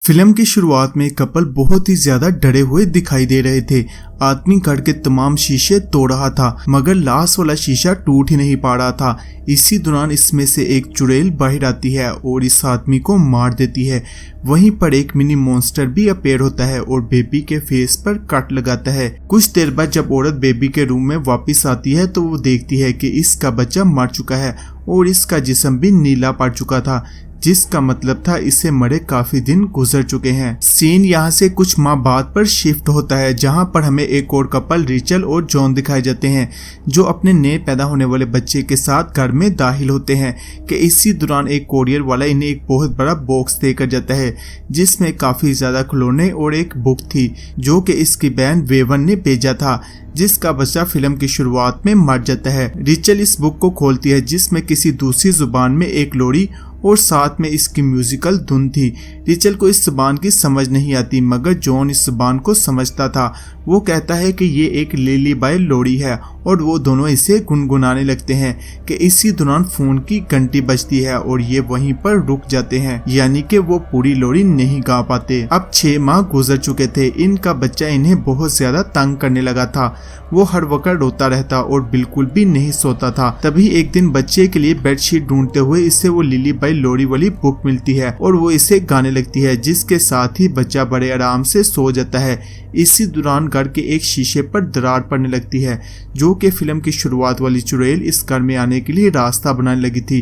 Film की शुरुआत में कपल बहुत ही ज्यादा डरे हुए दिखाई दे रहे थे। आदमी घर के तमाम शीशे तोड़ रहा था मगर लास्ट वाला शीशा टूट ही नहीं पा रहा था। इसी दौरान इसमें से एक चुड़ैल बाहर आती है और इस आदमी को मार देती है। वहीं पर एक मिनी मॉन्स्टर भी अपीयर होता है और बेबी के फेस पर कट लगाता है। कुछ देर बाद जब औरत बेबी के रूम में वापस आती है तो वो देखती है कि इसका बच्चा मर चुका है और इसका जिस्म भी नीला पड़ चुका था, जिसका मतलब था इसे मरे काफी दिन गुजर चुके हैं। सीन यहाँ से कुछ माह बाद पर शिफ्ट होता है जहाँ पर हमें एक और कपल रिचल और जॉन दिखाए जाते हैं जो अपने नए पैदा होने वाले बच्चे के साथ घर में दाखिल होते हैं कि इसी दौरान एक कोरियर वाला इन्हें एक बहुत बड़ा बॉक्स देकर जाता है जिसमें काफी ज्यादा खिलौने और एक बुक थी जो कि इसकी बहन वेवन ने भेजा था, जिसका बच्चा फिल्म की शुरुआत में मर जाता है। रिचल इस बुक को खोलती है जिसमें किसी दूसरी जुबान में एक लोरी और साथ में इसकी म्यूजिकल धुन थी। रिचल को इस जुबान की समझ नहीं आती मगर जॉन इस जुबान को समझता था। वो कहता है कि ये एक लिलीबाई लोरी है और वो दोनों इसे गुनगुनाने लगते हैं कि इसी दौरान फोन की घंटी बजती है और ये वहीं पर रुक जाते हैं, यानी कि वो पूरी लोरी नहीं गा पाते। अब 6 माह गुजर चुके थे। इनका बच्चा इन्हें बहुत ज्यादा तंग करने लगा था। वो हर वक्त रोता रहता और बिल्कुल भी नहीं सोता था। तभी एक दिन बच्चे के लिए बेडशीट ढूंढते हुए इसे वो लिलीबाई लोरी वाली बुक मिलती है और वो इसे गाने लगती है, जिसके साथ ही बच्चा बड़े आराम से सो जाता है। इसी दौरान घर के एक शीशे पर दरार पड़ने लगती है जो कि फिल्म की शुरुआत वाली चुड़ैल इस घर में आने के लिए रास्ता बनाने लगी थी।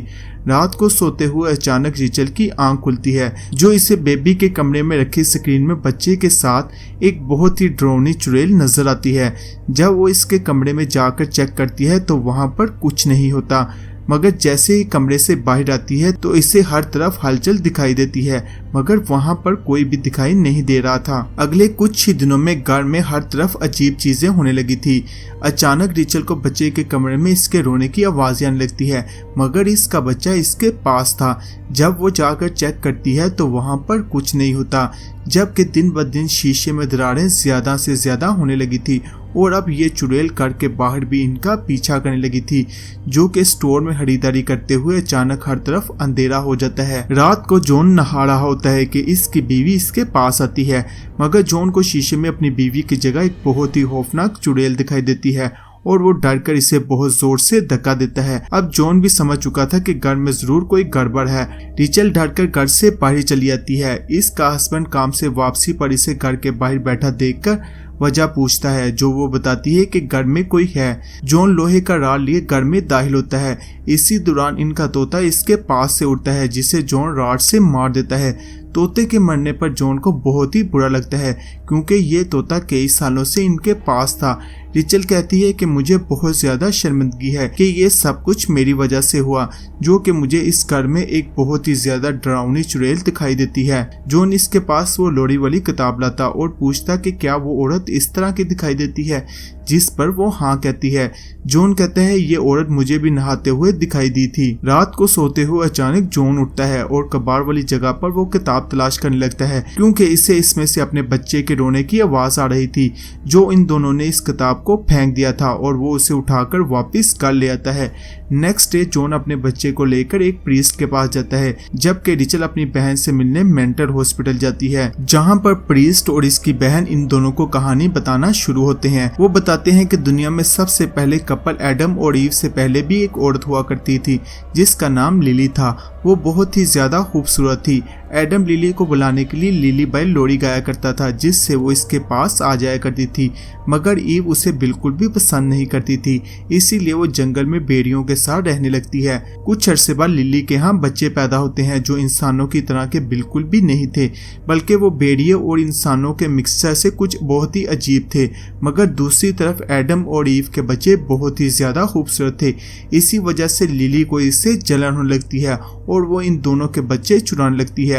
रात को सोते हुए अचानक रिचल की आंख खुलती है जो इसे बेबी के कमरे में रखी स्क्रीन में बच्चे के साथ एक बहुत ही डरावनी चुड़ैल नजर आती है। जब वो इसके कमरे में जाकर चेक करती है तो वहां पर कुछ नहीं होता मगर जैसे ही कमरे से बाहर आती है तो इसे हर तरफ हलचल दिखाई देती है मगर वहां पर कोई भी दिखाई नहीं दे रहा था। अगले कुछ ही दिनों में घर में हर तरफ अजीब चीजें होने लगी थी। अचानक रिचल को बच्चे के कमरे में इसके रोने की आवाज आने लगती है मगर इसका बच्चा इसके पास था। जब वो जाकर चेक करती है तो वहां पर कुछ नहीं होता, जबकि दिन ब दिन शीशे में दरारें ज्यादा से ज्यादा होने लगी थी और अब ये चुड़ैल घर के बाहर भी इनका पीछा करने लगी थी, जो कि स्टोर में खरीदारी करते हुए अचानक हर तरफ अंधेरा हो जाता है। रात को जॉन नहा रहा होता है कि इसकी बीवी इसके पास आती है मगर जॉन को शीशे में अपनी बीवी की जगह एक बहुत ही खौफनाक चुड़ैल दिखाई देती है और वो डरकर इसे बहुत जोर से धक्का देता है। अब जॉन भी समझ चुका था कि घर में जरूर कोई गड़बड़ है। रिचल डरकर घर से बाहर चली जाती है। इसका हस्बैंड काम से वापसी पर इसे घर के बाहर बैठा देखकर वजह पूछता है जो वो बताती है कि घर में कोई है। जॉन लोहे का रॉड लिए घर में दाखिल होता है। इसी दौरान इनका तोता इसके पास से उड़ता है जिसे जॉन रॉड से मार देता है। तोते के मरने पर जॉन को बहुत ही बुरा लगता है क्योंकि ये तोता कई सालों से इनके पास था। रिचल कहती है कि मुझे बहुत ज्यादा शर्मिंदगी है कि ये सब कुछ मेरी वजह से हुआ, जो कि मुझे इस घर में एक बहुत ही ज्यादा डरावनी चुड़ैल दिखाई देती है। जॉन इसके पास वो लोरी वाली किताब लाता और पूछता कि क्या वो औरत इस तरह की दिखाई देती है, जिस पर वो हाँ कहती है। जॉन कहता है ये औरत मुझे भी नहाते हुए दिखाई दी थी। रात को सोते हुए अचानक जॉन उठता है और कबाड़ वाली जगह पर वो किताब तलाश करने लगता है क्योंकि इसे इसमें से अपने बच्चे के रोने की आवाज आ रही थी जो इन दोनों ने इस किताब को फेंक दिया था और वो उसे उठाकर वापस कर ले आता है। नेक्स्ट डे जॉन अपने बच्चे को लेकर एक प्रीस्ट के पास जाता है जबकि रिचल अपनी बहन से मिलने मेंटल हॉस्पिटल जाती है, जहां पर प्रीस्ट और इसकी बहन इन दोनों को कहानी बताना शुरू होते हैं। वो बताते हैं कि दुनिया में सबसे पहले कपल एडम और ईव से पहले भी एक औरत हुआ करती थी जिसका नाम लिली था। वो बहुत ही ज्यादा खूबसूरत थी। एडम लिली को बुलाने के लिए लिलीबाई लोरी गाया करता था जिससे वो इसके पास आ जाया करती थी मगर ईव उसे बिल्कुल भी पसंद नहीं करती थी, इसीलिए वो जंगल में भेड़ियों के साथ रहने लगती है। कुछ अरसे बाद लिली के यहाँ बच्चे पैदा होते हैं जो इंसानों की तरह के बिल्कुल भी नहीं थे, बल्कि वो भेड़ियों और इंसानों के मिक्सचर से कुछ बहुत ही अजीब थे। मगर दूसरी तरफ एडम और ईव के बच्चे बहुत ही ज्यादा खूबसूरत थे। इसी वजह से लिली को इससे जलन होने लगती है और वो इन दोनों के बच्चे चुराने लगती है।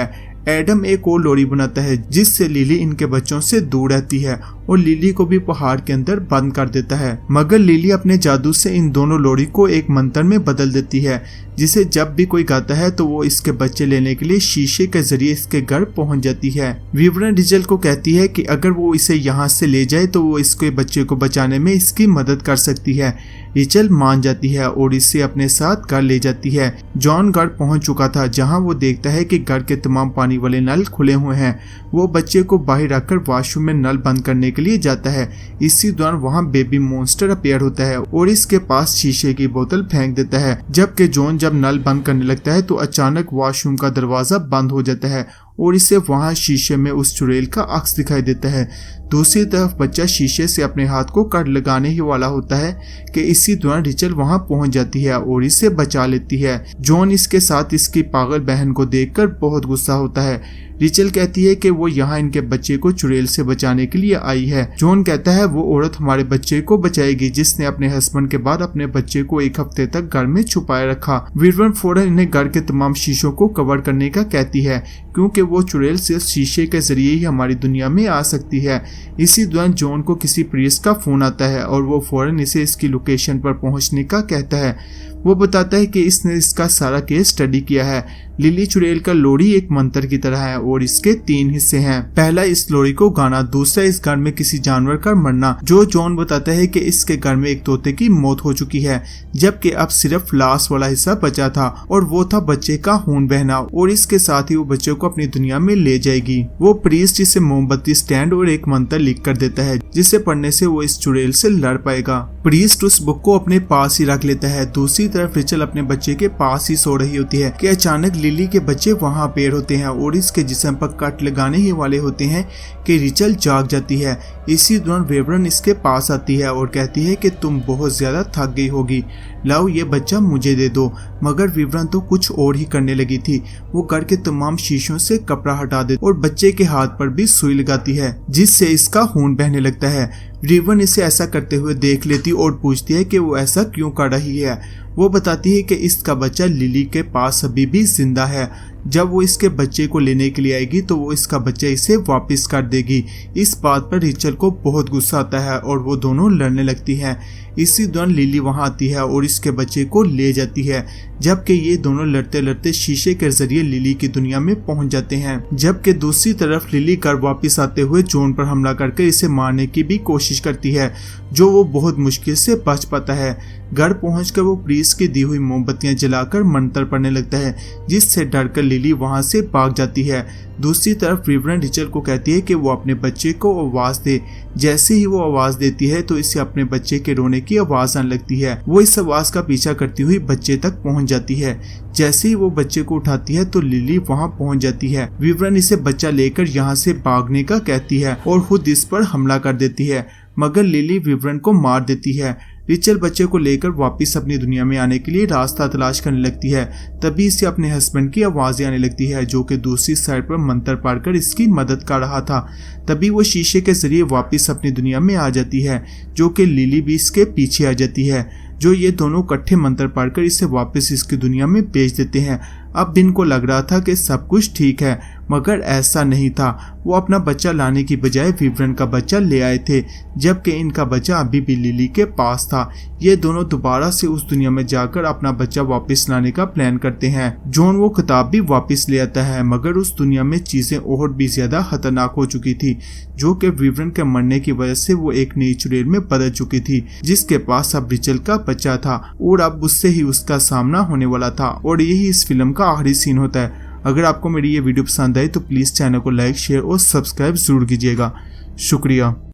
एडम एक और लोरी बनाता है जिससे लिली इनके बच्चों से दूर रहती है और लिली को भी पहाड़ के अंदर बंद कर देता है। मगर लिली अपने जादू से इन दोनों लोरी को एक मंत्र में बदल देती है जिसे जब भी कोई गाता है तो वो इसके बच्चे लेने के लिए शीशे के जरिए इसके घर पहुंच जाती है। विवरण रिचल को कहती है कि अगर वो इसे यहाँ से ले जाए तो वो इसके बच्चे को बचाने में इसकी मदद कर सकती है। रिचल मान जाती है और इसे अपने साथ घर ले जाती है। जॉन घर पहुंच चुका था जहां वो देखता है कि घर के तमाम पानी पानी वाले नल खुले हुए हैं। वो बच्चे को बाहर रखकर वॉशरूम में नल बंद करने के लिए जाता है। इसी दौरान वहाँ बेबी मॉन्स्टर अपीयर होता है और इसके पास शीशे की बोतल फेंक देता है। जबकि जॉन जब नल बंद करने लगता है तो अचानक वॉशरूम का दरवाजा बंद हो जाता है और इसे वहां शीशे में उस चुड़ैल का अक्स दिखाई देता है। दूसरी तरफ बच्चा शीशे से अपने हाथ को कट लगाने ही वाला होता है कि इसी दौरान रिचल वहां पहुंच जाती है और इसे बचा लेती है। जॉन इसके साथ इसकी पागल बहन को देखकर बहुत गुस्सा होता है। रिचल कहती है कि वो यहाँ इनके बच्चे को चुड़ैल से बचाने के लिए आई है। जॉन कहता है वो औरत हमारे बच्चे को बचाएगी जिसने अपने हस्बैंड के बाद अपने बच्चे को 1 हफ्ते तक घर में छुपाए रखा। विवरण फौरन इन्हें घर के तमाम शीशों को कवर करने का कहती है क्योंकि वो चुड़ैल सिर्फ शीशे के जरिए ही हमारी दुनिया में आ सकती है। इसी दौरान जॉन को किसी प्रीस्ट का फोन आता है और वो फौरन इसे इसकी लोकेशन पर पहुंचने का कहता है। वो बताता है कि इसने इसका सारा केस स्टडी किया है। लिली चुड़ैल का लोरी एक मंत्र की तरह है और इसके 3 हिस्से हैं। पहला इस लोरी को गाना, दूसरा इस घर में किसी जानवर का मरना। जो जॉन बताता है कि इसके घर में एक तोते की मौत हो चुकी है जबकि अब सिर्फ लास्ट वाला हिस्सा बचा था और वो था बच्चे का खून बहना और इसके साथ ही वो बच्चे को अपनी दुनिया में ले जाएगी। वो प्रीस्ट इसे मोमबत्ती स्टैंड और एक मंत्र लिख कर देता है जिसे पढ़ने से वो इस चुड़ैल से लड़ पाएगा। प्रीस्ट उस बुक को अपने पास ही रख लेता है। दूसरी तरफ रिचल अपने बच्चे के पास ही सो रही होती है कि अचानक लिली के बच्चे वहां पेड़ होते हैं और इसके जिस्म पर कट लगाने ही वाले होते हैं कि रिचल जाग जाती है। इसी दौरान वेवरन इसके पास आती है और कहती है कि तुम बहुत ज्यादा थक गई होगी, लाओ ये बच्चा मुझे दे दो। मगर विवरण तो कुछ और ही करने लगी थी। वो घर के तमाम शीशों से कपड़ा हटा देती और बच्चे के हाथ पर भी सुई लगाती है जिससे इसका खून बहने लगता है। विवरण इसे ऐसा करते हुए देख लेती और पूछती है कि वो ऐसा क्यों कर रही है। वो बताती है कि इसका बच्चा लिली के पास अभी भी जिंदा है। जब वो इसके बच्चे को लेने के लिए आएगी तो वो इसका बच्चा इसे वापस कर देगी। इस बात पर रिचल को बहुत गुस्सा आता है और वो दोनों लड़ने लगती हैं। इसी दौरान लिली वहां आती है और इसके बच्चे को ले जाती है जबकि ये दोनों लड़ते लड़ते शीशे के जरिए लिली की दुनिया में पहुंच जाते हैं। जबकि दूसरी तरफ लिली घर वापस आते हुए जॉन पर हमला करके इसे मारने की भी कोशिश करती है जो वो बहुत मुश्किल से बच पाता है। घर पहुंचकर वो प्रीस्ट की दी हुई मोमबत्तियां जलाकर मंत्र पढ़ने लगता है जिससे डरकर लिली वहां से भाग जाती है। दूसरी तरफ विवरण रिचल को कहती है कि वो अपने बच्चे को आवाज दे। जैसे ही वो आवाज देती है तो इसे अपने बच्चे के रोने की आवाज आने लगती है। वो इस आवाज का पीछा करती हुई बच्चे तक पहुंच जाती है। जैसे ही वो बच्चे को उठाती है तो लिली वहां पहुंच जाती है। विवरण इसे बच्चा लेकर यहाँ से भागने का कहती है और खुद इस पर हमला कर देती है मगर लिली विवरण को मार देती है। रिचल बच्चे को लेकर वापस अपनी दुनिया में आने के लिए रास्ता तलाश करने लगती है। तभी इसे अपने हस्बैंड की आवाजें आने लगती है जो कि दूसरी साइड पर मंत्र पढ़कर इसकी मदद कर रहा था। तभी वो शीशे के जरिए वापस अपनी दुनिया में आ जाती है जो कि लिली भी इसके पीछे आ जाती है। जो ये दोनों इकट्ठे मंत्र पढ़कर इसे वापस इसकी दुनिया में भेज देते हैं। अब बिन को लग रहा था कि सब कुछ ठीक है मगर ऐसा नहीं था। वो अपना बच्चा लाने की बजाय विवरण का बच्चा ले आए थे जबकि इनका बच्चा अभी भी लिली के पास था। ये दोनों दोबारा से उस दुनिया में जाकर अपना बच्चा वापस लाने का प्लान करते हैं। जॉन वो किताब भी वापस ले आता है मगर उस दुनिया में चीजें और भी ज्यादा खतरनाक हो चुकी थी जो कि विवरण के मरने की वजह से वो एक नई चुड़ैल में बदल चुकी थी जिसके पास अब रिचल का बच्चा था और अब उससे ही उसका सामना होने वाला था। और यही इस फिल्म का आखिरी सीन होता है। अगर आपको मेरी ये वीडियो पसंद आई तो प्लीज चैनल को लाइक, शेयर और सब्सक्राइब जरूर कीजिएगा। शुक्रिया।